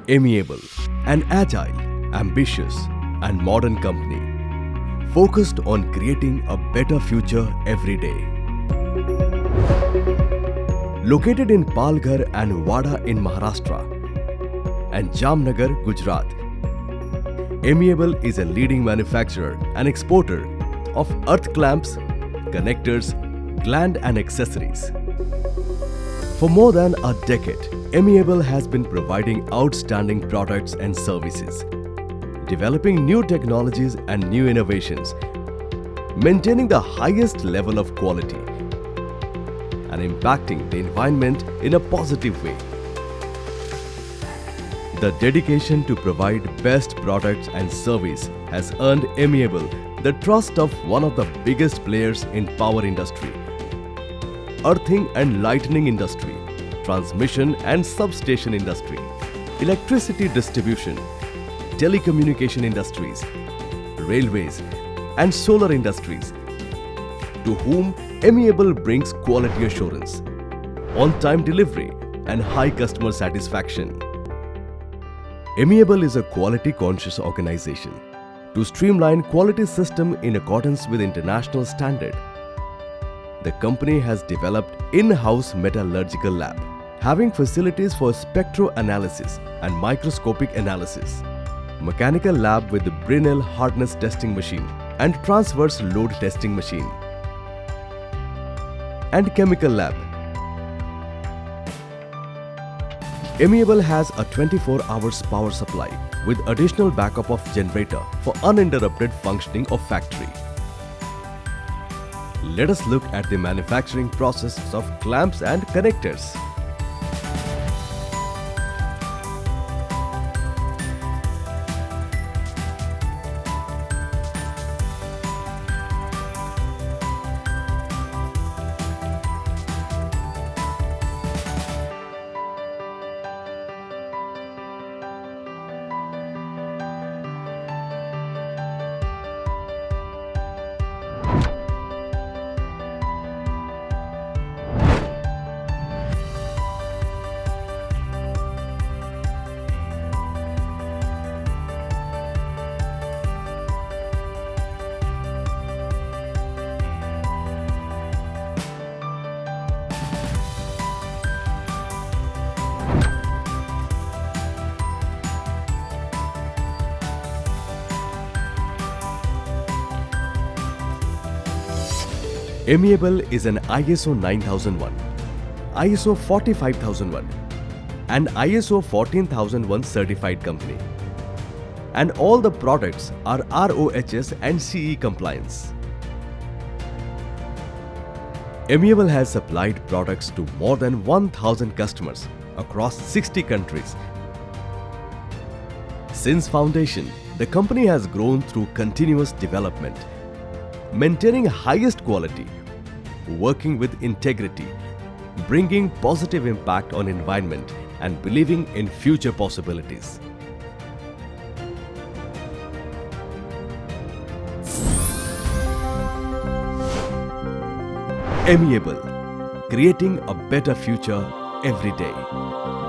Amiable, an agile, ambitious, and modern company focused on creating a better future every day. Located in Palghar and Wada in Maharashtra and Jamnagar, Gujarat, Amiable is a leading manufacturer and exporter of earth clamps, connectors, gland and accessories. For more than a decade, Amiable has been providing outstanding products and services, developing new technologies and new innovations, maintaining the highest level of quality, and impacting the environment in a positive way. The dedication to provide best products and service has earned Amiable the trust of one of the biggest players in power industry, earthing and lightning industry, transmission and substation industry, electricity distribution, telecommunication industries, railways and solar industries, to whom Amiable brings quality assurance, on-time delivery and high customer satisfaction. Amiable is a quality-conscious organization to streamline quality system in accordance with international standard. The company has developed in-house metallurgical lab, having facilities for spectroanalysis and microscopic analysis, mechanical lab with the Brinell hardness testing machine and transverse load testing machine, and chemical lab. Amiable has a 24 hours power supply with additional backup of generator for uninterrupted functioning of factory. Let us look at the manufacturing process of clamps and connectors. Amiable is an ISO 9001, ISO 45001 and ISO 14001 certified company. And all the products are RoHS and CE compliance. Amiable has supplied products to more than 1,000 customers across 60 countries. Since foundation, the company has grown through continuous development, maintaining highest quality, working with integrity, bringing positive impact on environment and believing in future possibilities. Amiable, creating a better future every day.